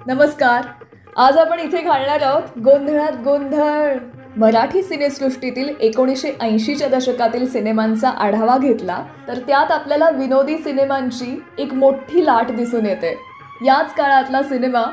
नमस्कार. आज आपण इथे घालणार आहोत गोंधळात गोंधळ. मराठी सिनेसृष्टीतील 1980च्या दशकातील सिनेमांचा आढावा घेतला तर त्यात आपल्याला विनोदी सिनेमांची एक मोठी लाट दिसून येते. याच काळातला सिनेमा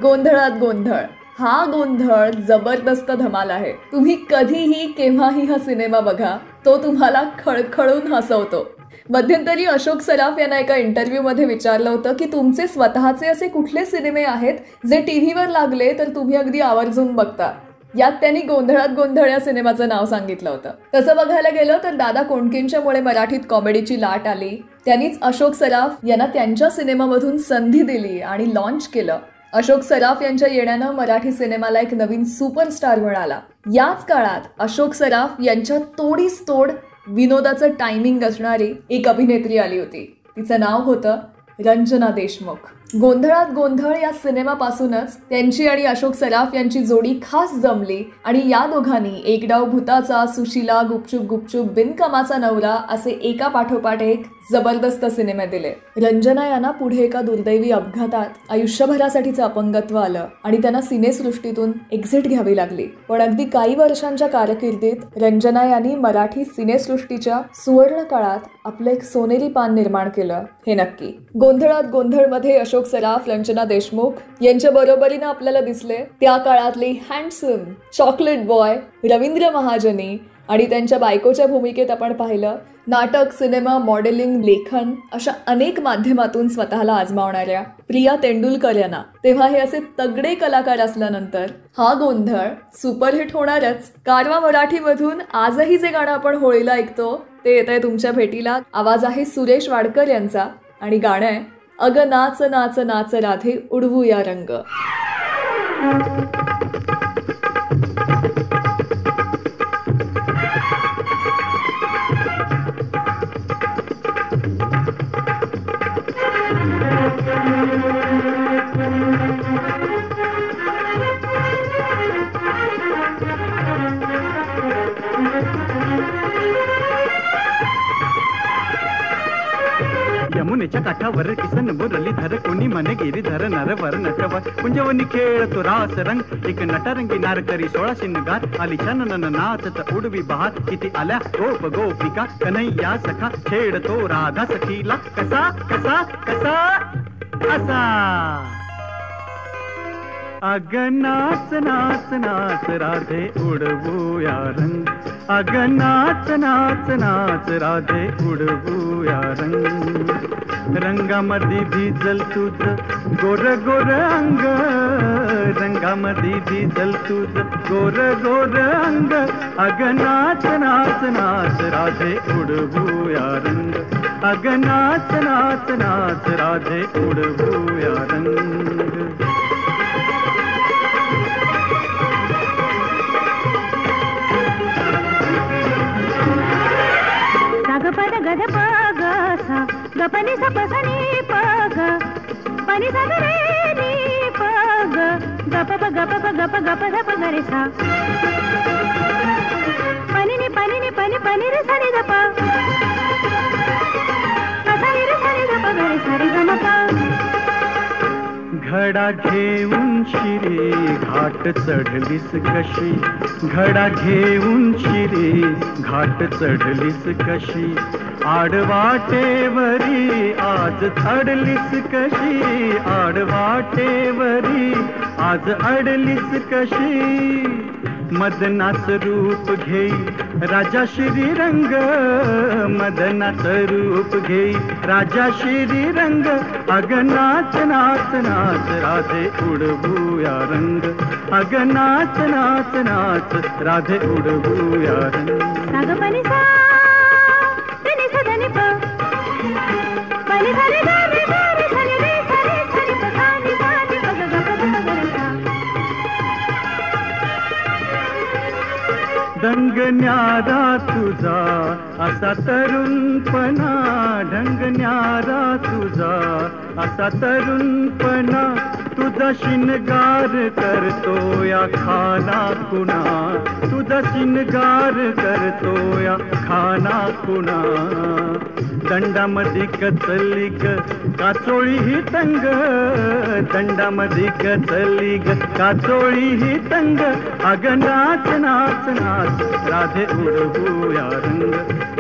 गोंधळात गोंधळ. हा गोंधळ जबरदस्त धमाल आहे. तुम्ही कधीही केव्हाही हा सिनेमा बघा, तो तुम्हाला खळखळून हसवतो. मध्यंतरी अशोक सराफ यांना एका इंटरव्ह्यूमध्ये विचारलं होतं की तुमचे स्वतःचे असे कुठले सिनेमे आहेत जे टीव्हीवर लागले तर तुम्ही अगदी आवर्जून बघता. यात त्यांनी गोंधळात गोंधळ या सिनेमाचं नाव सांगितलं होतं. तसं बघायला गेलं तर दादा कोंडकेंच्यामुळे मराठीत कॉमेडीची लाट आली. त्यांनीच अशोक सराफ यांना त्यांच्या सिनेमामधून संधी दिली आणि लॉन्च केलं. अशोक सराफ यांच्या येण्यानं मराठी सिनेमाला एक नवीन सुपरस्टार मिळाला. याच काळात अशोक सराफ यांच्या तोडीस तोड विनोदाचं टायमिंग असणारी एक अभिनेत्री आली होती. तिचं नाव होतं रंजना देशमुख. गोंधळात गोंधळ या सिनेमापासूनच त्यांची आणि अशोक सराफ यांची जोडी खास जमली आणि या दोघांनी एक डाव भूताचा, सुशीला, गुपचूप गुपचूप, बिनकामाचा नवरा असे एका पाठोपाठ एक जबरदस्त सिनेमे दिले. रंजना यांना पुढे एका दुर्दैवी अपघातात आयुष्यभरासाठीचं अपंगत्व आलं आणि त्यांना सिनेसृष्टीतून एक्झिट घ्यावी लागली. पण अगदी काही वर्षांच्या कारकिर्दीत रंजना यांनी मराठी सिनेसृष्टीच्या सुवर्ण काळात आपलं एक सोनेरी पान निर्माण केलं, हे नक्की. गोंधळात गोंधळ मध्ये अशोक सराफ, रंजना देशमुख यांच्या बरोबरीनं आपल्याला दिसले त्या काळातले हँडसम चॉकलेट बॉय रवींद्र महाजनी आणि त्यांच्या बायकोच्या भूमिकेत आपण पाहिलं नाटक, सिनेमा, मॉडेलिंग, लेखन अशा अनेक माध्यमातून स्वतःला आजमावणाऱ्या प्रिया तेंडुलकर यांना. तेव्हा हे असे तगडे कलाकार असल्यानंतर हा गोंधळ सुपरहिट होणारच. कारवा मराठीमधून आजही जे गाणं आपण होळीला ऐकतो ते येत आहे तुमच्या भेटीला. आवाज आहे सुरेश वाडकर यांचा आणि गाणं आहे अग नाच नाच नाच राधे उडवूया रंग. यमुनेच्या काठावर किसन मुरली धर कोणी मने गिरी धर नरवर नटवर कुंजवनी खेळतो रास रंग एक नटरंगी नारकरी 16 शिंगार आली छानन नाचत उडवी बहार किती आल्या गोप गोपिका कन्हैया सखा छेडतो राधा सखीला कसा कसा कसा असा. अग नाच नाच नाच राधे उडवूया रंग अग नाच नाच नाच राधे उडवूया रंग. रंगामध्ये भिजल तुझ गोर गोर अंग रंगामध्ये भिजल तुझ गोर गोर अंग अग नाच नाच नाच राधे उडवूया रंग अग नाच नाच नाच राधे उडवूया रंग. पद गद पग सा गपनी सा पसनी पग पनी सा रे नी पग गप प गप प गप गप ध प गरे सा पनी नी पनी रे सा रे द प सा रे सा रे द प गरे सा रे ग म प. घडा घेऊन शिरे घाट चढलीस कशी घडा घेऊन शिरे घाट चढलीस कशी आडवाटेवरी आज अडलीस कशी आडवाटेवरी आज अडलीस कशी. मदनाच रूप घेई राजा श्रीरंग मदनाच रूप घेई राजा श्रीरंग अग नाच नाच नाच राधे उडवूया रंग अग नाच नाच नाच राधे उडवूया रंग. साग पनी सा रे सा ध नि प पनी सा रे ग रे ग रे सा रे रे सा रे सा रे प सा नि सा नि प ग ग प ग ग रे सा. ढंग न्यारा तुझा असा तरुणपणा ढंग न्यारा तुझा असा तरुणपणा तुझा शिनगार करतो या खाना कुणा, तुझा शिनगार करतो या खाना कुणा. दंडामधी कचली ग काचोळी ही तंग, दंडामधी कचली ग काचोळी ही तंग. अग नाच नाच नाच राधे उडवूया रंग,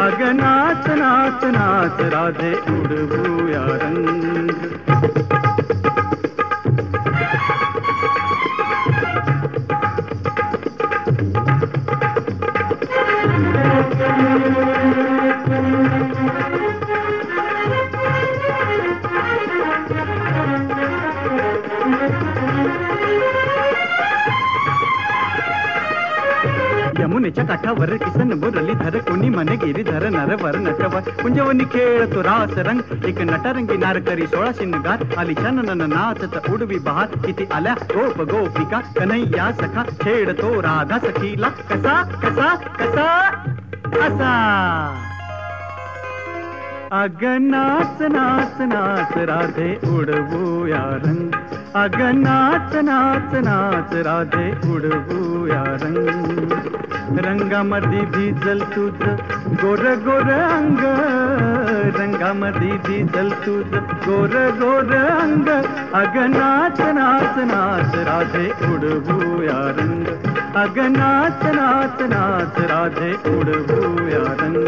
अग नाच नाच नाच राधे उडवूया रंग. यमुनेच्या काठावर किसन मुरली धर, कोणी मने गिरी धर नरवर नटवा. कुंजवनी खेळतो रास रंग, एक नटरंगी नारकरी 16 शिनगार. आली छानन नाचत उडवी बहार, किती आल्या गोप गोपिका. कन्हैया सखा खेळतो राधा सखीला, कसा कसा कसा असा. अग नाच नाच नाच राधे उडवूया रंग, अग नाच नाच नाच राधे उडवूया रंग. रंगामध्ये भिजल तुझ गोर गोर अंग, रंगामध्ये भिजल तुझ गोर गोर अंग. अग नाच नाच नाच राधे उडवूया रंग, अग नाच नाच नाच राधे उडवूया रंग.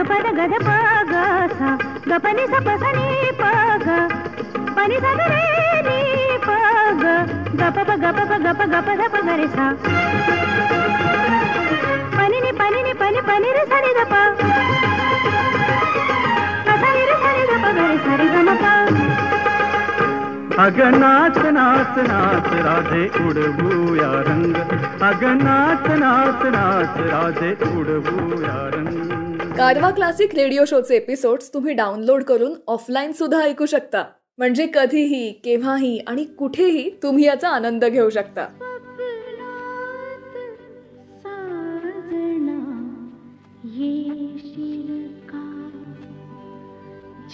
पद गद पग सा ग पनि सा प सा नि प ग पनि सा ग रे नि प ग ग प प ग प प ग प ग प ध प ग रे सा. पनि नि पनि रे सा नि द प सा नि रे सा नि द प ग रे सा रे ग म प. अग नाच नाच नाच राधे उडवूया रंग, अग नाच नाच नाच राधे उडवूया रंग. कारवा क्लासिक रेडिओ शोचे एपिसोड्स तुम्ही डाउनलोड करून ऑफलाईन सुद्धा ऐकू शकता. म्हणजे कधीही, केव्हाही आणि कुठेही तुम्ही याचा आनंद घेऊ शकता.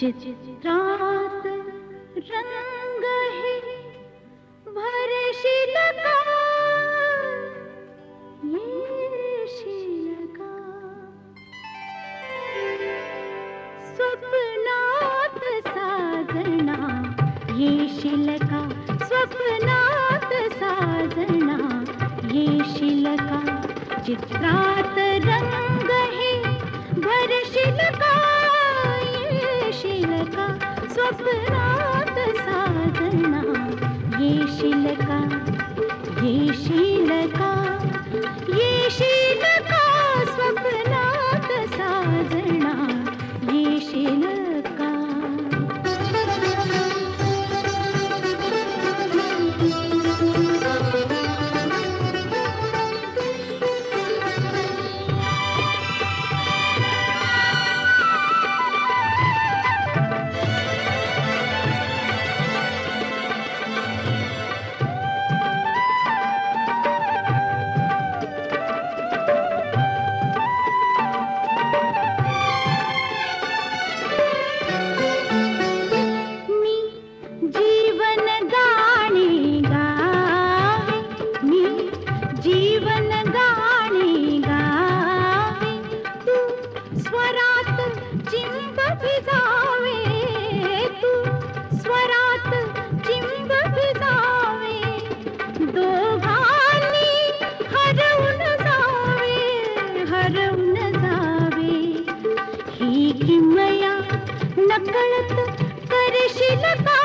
चित्रात रंग है भरशील का, येशील का. स्वप्नात साजना येशील का, स्वप्नात साजना येशील का. चित्रात रंग है भरशील का, येशील का. स्वप्नात साजना येशील का, येशील का, येशील का. स्वप्नात साजना येशील का. नकळत करशील का,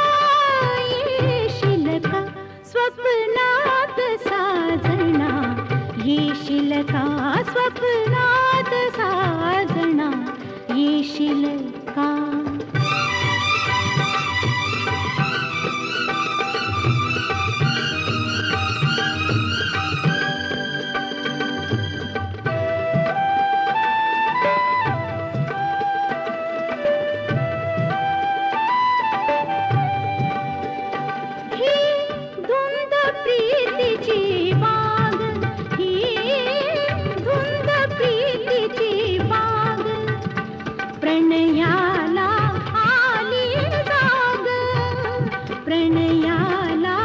येशील का. स्वप्नात साजना येशील का, स्वप्नात साजना येशील का. प्रिय प्रणयाला आली जाग, प्रणयाला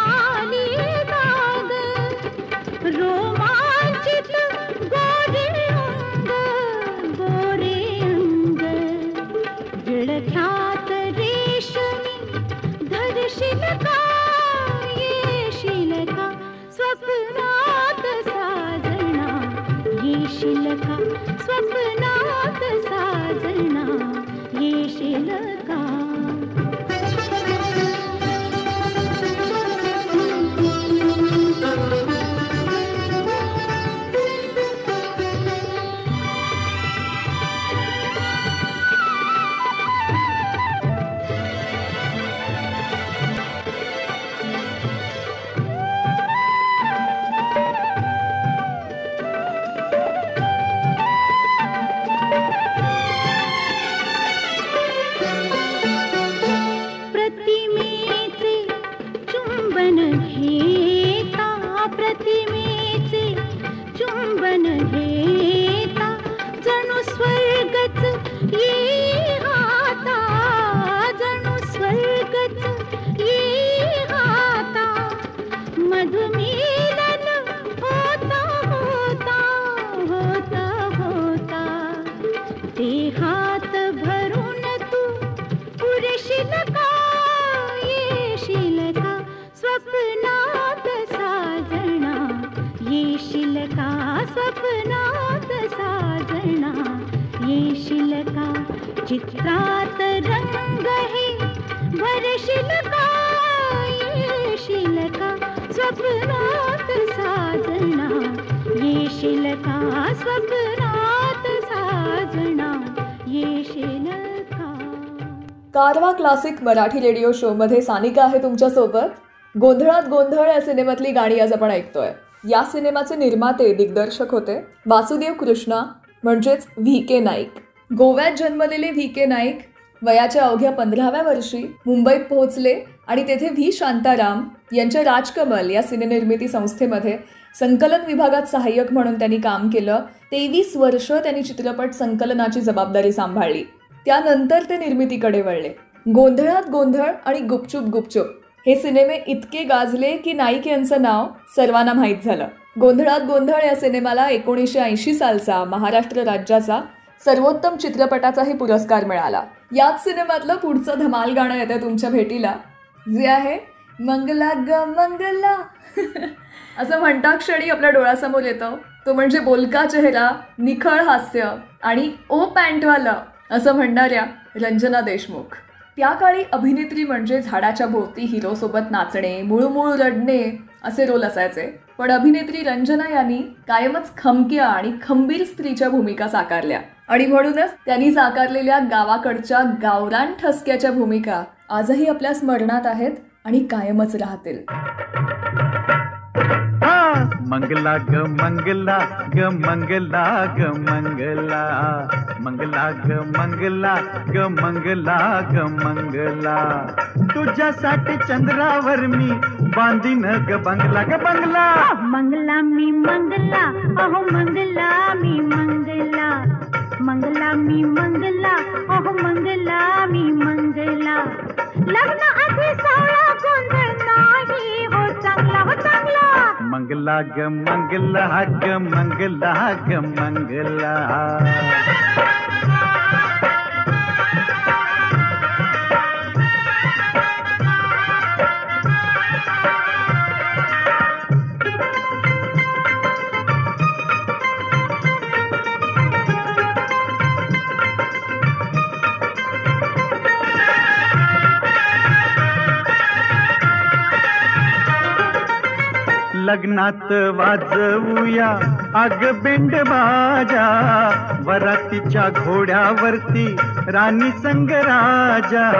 आली जाग, रोमांचित गोरे अंग, गोरे अंग, जळख्यात रेशमी धरशील का, येशील का स्वप्नात साजना, येशील का स्वप्नात साजना, येशील का. प्रतिमेचे चुंबन घेता, प्रतिमेचे चुंबन घेता, जणू स्वर्गच ये हाता, जणू स्वर्गच ये हाता, मधुमीलन होता होता होता होता, ते हात भरून तू पुरेशील का, येशील का स्वप्नात साजना, येशील का स्वप्नात साजना, येशील का चित्रात रंग हे भरशील का, येशील का स्वप्नात साजना, येशील का स्वप्नात साजना, येशील का. कारवा क्लासिक मराठी रेडिओ शो मध्ये सानिका आहे तुमच्या सोबत. गोंधळात गोंधळ या सिनेमातली गाणी आज आपण ऐकतोय. या सिनेमाचे निर्माते दिग्दर्शक होते वासुदेव कृष्णा म्हणजेच VK नाईक. गोव्यात जन्मलेले VK नाईक वयाच्या अवघ्या 15व्या वर्षी मुंबईत पोहोचले आणि तेथे व्ही शांताराम यांच्या राजकमल या सिनेनिर्मिती संस्थेमध्ये संकलन विभागात सहाय्यक म्हणून त्यांनी काम केलं. 23 वर्ष त्यांनी चित्रपट संकलनाची जबाबदारी सांभाळली. त्यानंतर ते निर्मितीकडे वळले. गोंधळात गोंधळ आणि गुपचूप गुपचूप हे सिनेमे इतके गाजले की नाईक यांचं नाव सर्वांना माहीत झालं. गोंधळात गोंधळ या सिनेमाला 1980 सालचा महाराष्ट्र राज्याचा सर्वोत्तम चित्रपटाचाही पुरस्कार मिळाला. याच सिनेमातलं पुढचं धमाल गाणं येतं तुमच्या भेटीला, जे आहे मंगला ग मंगला. असं म्हणता क्षणी आपल्या डोळ्यासमोर येतं तो म्हणजे बोलका चेहरा, निखळ हास्य आणि ओ पॅन्टवाला असं म्हणणाऱ्या रंजना देशमुख. त्या काळी अभिनेत्री म्हणजे झाडाच्या भोवती हिरोसोबत नाचणे, मुळूमुळू रडणे असे रोल असायचे. पण अभिनेत्री रंजना यांनी कायमच खमक्या आणि खंबीर स्त्रीच्या भूमिका साकारल्या आणि म्हणूनच त्यांनी साकारलेल्या गावाकडच्या गावरान ठसक्याच्या भूमिका आजही आपल्या स्मरणात आहेत आणि कायमच राहतील. मंगला ग मंगला ग मंगला ग मंगला, मंगला ग मंगला ग मंगला ग मंगला, तुझ्यासाठी चंद्रावर मी बांधीन ग बंगला ग बंगला. मंगला मी मंगला, अहो मंगला मी मंगला, मंगला मी मंगला, अहो मंगला मी मंगला. लग्न आधी सावळा गोंधळ नाही हो चांगला, हो चांगला. मंगला ग मंगला ग मंगला ग मंगला. लग्नात वाजवूया अग बेंड बाजा, वरातीच्या घोड्यावरती राणी संग राजा.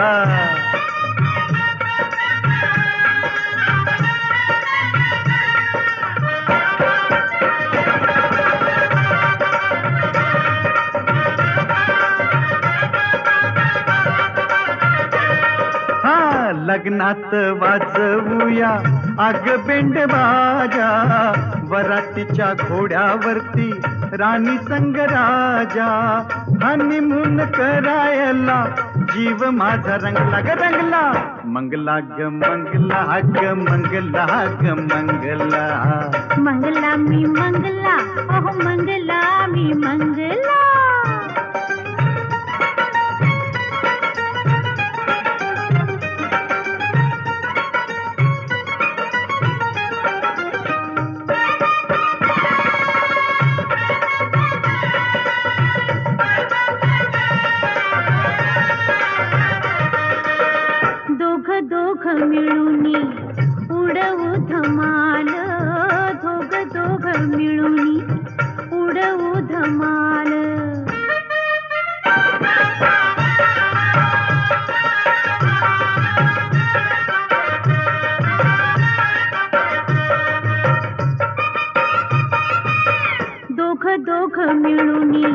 लग्नात वाजवूया अग बेंड बाजा, वरातीच्या घोड्यावरती राणी संग राजा हनीमून करायला जीव माझा रंगला ग रंगला मंगला ग मंगला ग मंगला ग मंगला मंगला मी मंगला ओह मंगला मी मंगला दोघ मिळूनी उडवू धमाल दोघ मिळूनी उडवू धमाल दोघ मिळूनी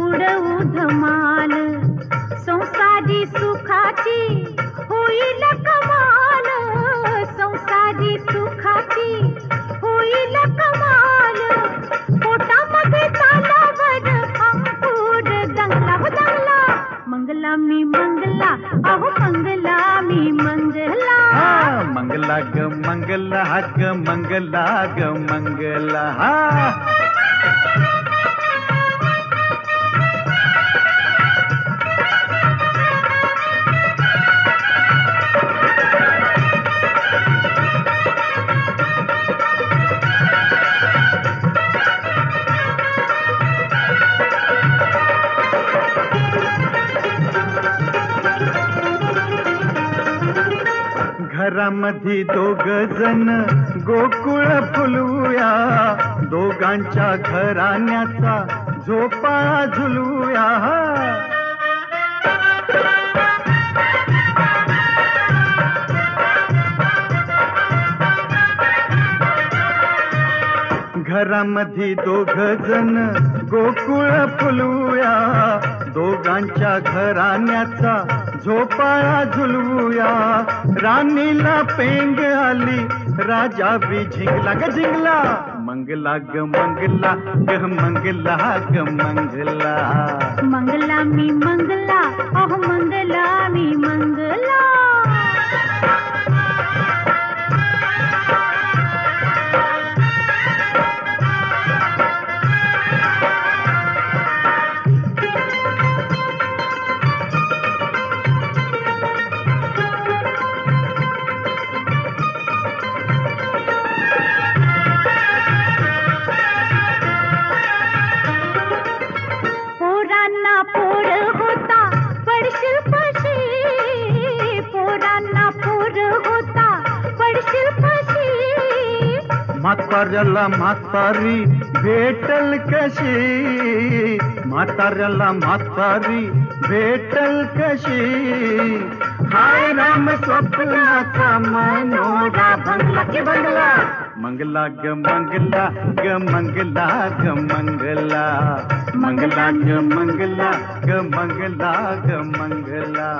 उडवू धमाल संसारी सुखाची होईल कमाल संसारी सुखाची होईल कमाल पोटामध्ये तालावर अंकुर दंगला हो दंगला मंगला मी मंगला अहो मंगला मी मंगला मंगला ग मंगला ग मंगला ग मंगला घरामध्ये दोघ जण गोकुळ फुलवूया दोघांच्या घराण्याचा झोपाळा झुलवूया घरामध्ये दोघ जण गोकुळ फुलवूया दोघांच्या घराण्याचा झोपाळा झुलवूया राणीला पेंग आली राजा बी झिंगला ग झिंगला मंगला ग मंगला ग मंगला ग मंगला मंगला मी मंगला ओह मंगला मी मंगला म्हाताऱ्याला म्हातारी भेटल कशी म्हाताऱ्याला म्हातारी भेटल कशी हाय राम स्वप्नाचा मनोरा भंगला की बंगला मंगला ग मंगला ग मंगला ग मंगला मंगला ग मंगला ग मंगला ग मंगला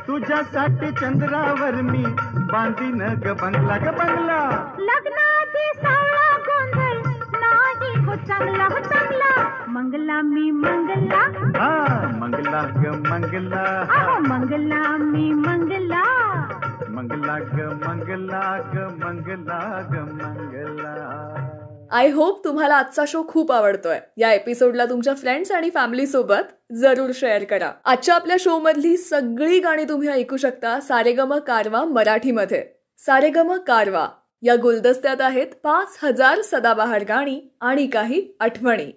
तुझ्यासाठी चंद्रावर मी बांधीन ग बंगला लग्नाची सावळा गोंधळ नाही हो चांगला मंगला मी मंगला मंगला ग मंगला अहो मंगला मी मंगला मंगला ग मंगला ग मंगला ग मंगला आय होप तुम्हाला आजचा शो खूप आवडतोय. या एपिसोडला तुमच्या फ्रेंड्स आणि फॅमिली सोबत जरूर शेअर करा. आजच्या आपल्या शो मधली सगळी गाणी तुम्ही ऐकू शकता सारेगम कारवा मराठीमध्ये. सारेगम कारवा या गुलदस्त्यात आहेत 5000 सदाबहार गाणी आणि काही आठवणी.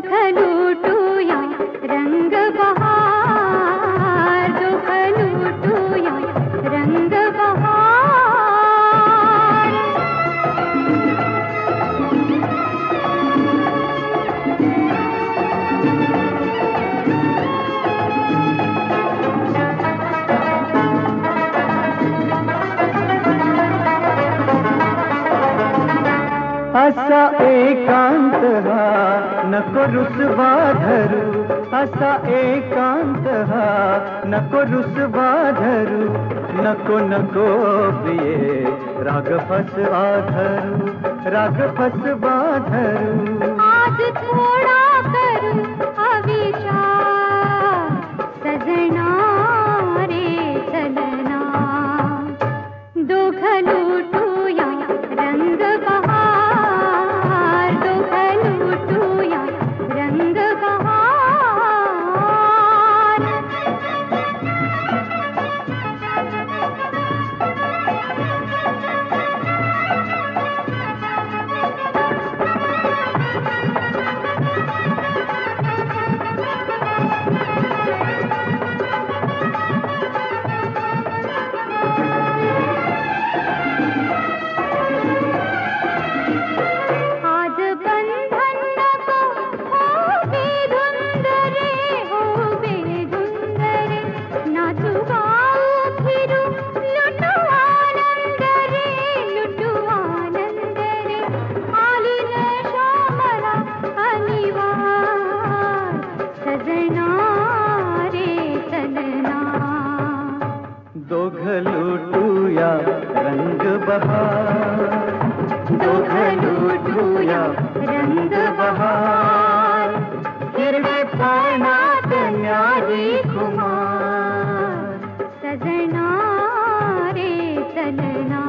दुःख लुटूया रंग बहार, दुःख लुटूया रंग बहार. असा एकांत हा नको रुसवा धरू, असा एकांत हा नको रुसवा धरू, नको नको प्रिये राग फसवा धरू, राग फसवा धरू. आज थोडा करू अविचार सजना रे चलना, दुःख लुटूया रंग बहार, दुःख लुटूया रंग बहार. आज बंधन नको हो बेधुंद रे, हो बेधुंद रे, नाचू गाऊ फिरू लुटू आनंद रे, लुटू आनंद रे. आली नशा मला अनिवार सजना रे चलना, दोघ लुटूया रंग बहार, दोघ लुटूया रंग बहार. हिरवे पानात न्यारी कुमार, सजना रे चलना,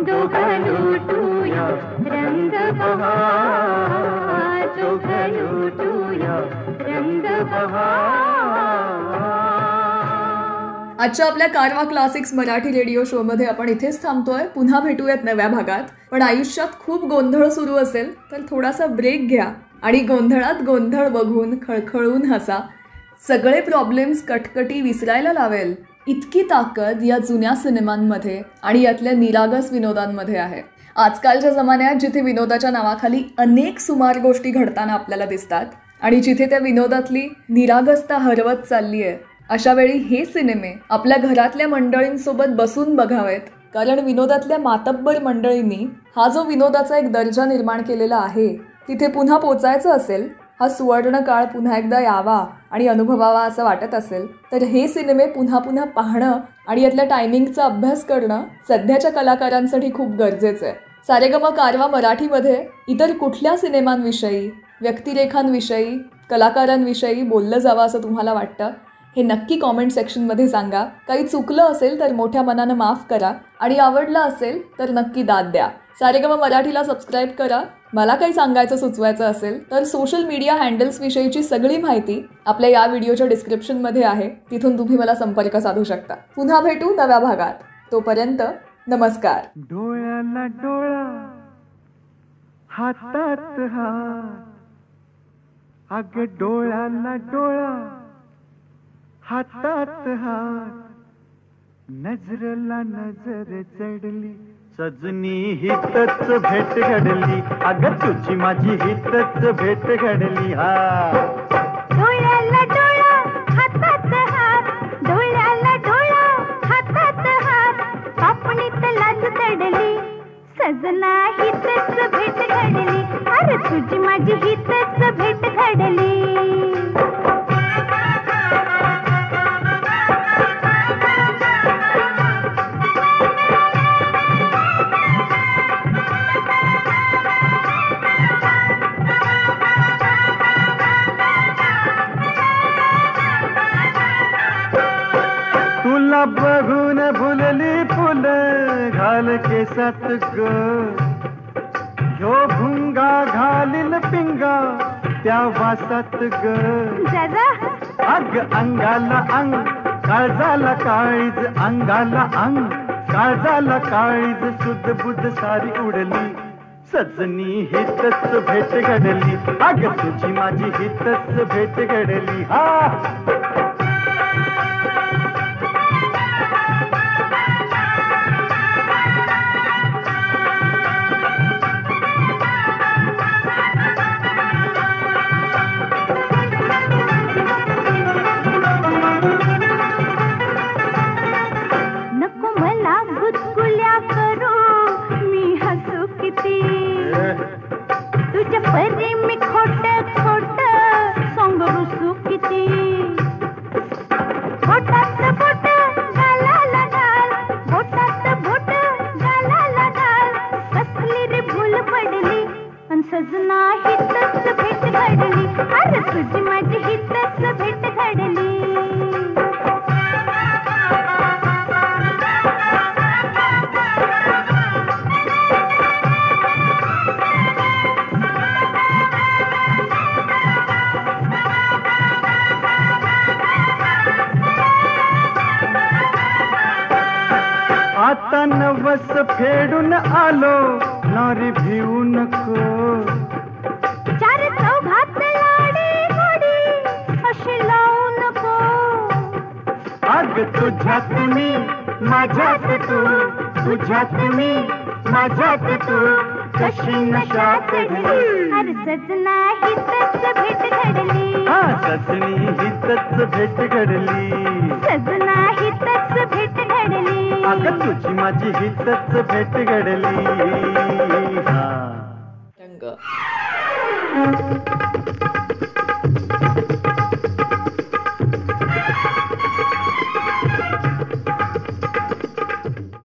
दोघ लुटूया रंग बहार, दोघ लुटूया रंग बहार. आजच्या आपल्या कारवा क्लासिक्स मराठी रेडिओ शो मध्ये आपण इथेच थांबतोय. पुन्हा भेटूयात नव्या भागात. पण आयुष्यात खूप गोंधळ सुरू असेल तर थोडासा ब्रेक घ्या आणि गोंधळात गोंधळ बघून खळखळून हसा. सगळे प्रॉब्लेम्स कटकटी विसरायला लावेल इतकी ताकद या जुन्या सिनेमांमध्ये आणि यातल्या निरागस विनोदांमध्ये आहे. आजकालच्या जमान्यात जिथे विनोदाच्या नावाखाली अनेक सुमार गोष्टी घडताना आपल्याला दिसतात आणि जिथे त्या विनोदातली निरागसता हरवत चालली आहे, अशा वेळी हे सिनेमे आपल्या घरातल्या मंडळींसोबत बसून बघावेत. कारण विनोदातल्या मातब्बर मंडळींनी हा जो विनोदाचा एक दर्जा निर्माण केलेला आहे, तिथे पुन्हा पोचायचं असेल, हा सुवर्ण काळ पुन्हा एकदा यावा आणि अनुभवावा असं वाटत असेल, तर हे सिनेमे पुन्हा पुन्हा पाहणं आणि यातल्या टायमिंगचा अभ्यास करणं सध्याच्या कलाकारांसाठी खूप गरजेचं आहे. सारेगम कारवा मराठीमध्ये इतर कुठल्या सिनेमांविषयी, व्यक्तिरेखांविषयी, कलाकारांविषयी बोललं जावं असं तुम्हाला वाटतं, हे नक्की कॉमेंट सेक्शनमध्ये सांगा. काही चुकलं असेल तर मोठ्या मनानं माफ करा आणि आवडलं असेल तर नक्की दाद द्या. सारेगम मराठीला सबस्क्राईब करा. मला काही सांगायचं सुचवायचं असेल तर सोशल मीडिया हँडल्सविषयीची सगळी माहिती आपल्या या व्हिडिओच्या डिस्क्रिप्शनमध्ये आहे. तिथून तुम्ही मला संपर्क साधू शकता. पुन्हा भेटू नव्या भागात. तोपर्यंत नमस्कार. डोळ्याला डोळा हातात हात, अग डोळ्याला डोळा हातात हात, नजरला नजर चढली सजनी हितच भेट घडली, अग तुझी माझी हितच भेट घडली. हा डोळ्याला डोळा हातात हात, डोळ्याला डोळा हातात हात, पापणीत लाज चढली सजना हितच भेट घडली, अरे तुझी माझी हितच भेट घडली. तुला बघून भुलली फुलं घाल केसात ग, ह्यो भुंगा घालील पिंगा त्या वासात ग. अग अंगाला अंग काळजाला काळीज, अंगाला अंग काळजाला काळीज, सुध बुध सारी उडली सजनी हितच भेट घडली, अग तुझी माझी हितच भेट घडली. नको मला गुदगुल्या करू, मी हसू किती. तुझ्या परी मी खोट खोट सोंग रुसू किती. बोटात बोट घालायला घाल, बोटात बोट घालायला घाल. कसली रे भूल पडली अन सजना हितच भेट घडली. अरे तुझी माझी हितच भेट घडली. आता नवस फेडून आलो, नारी भिवू नको. चार चौघात लाडी गोडी अशी लावू नको. अग तुझ्यात मी माझ्यात तू, तुझ्यात मी माझ्यात तू, कशी नशा चढली. अरे सजना हितच भेट घडली. सजनी हितच भेट घडली. सजना हितच भेट घडली. अग तुझी माझी हितच भेट घडली. रंग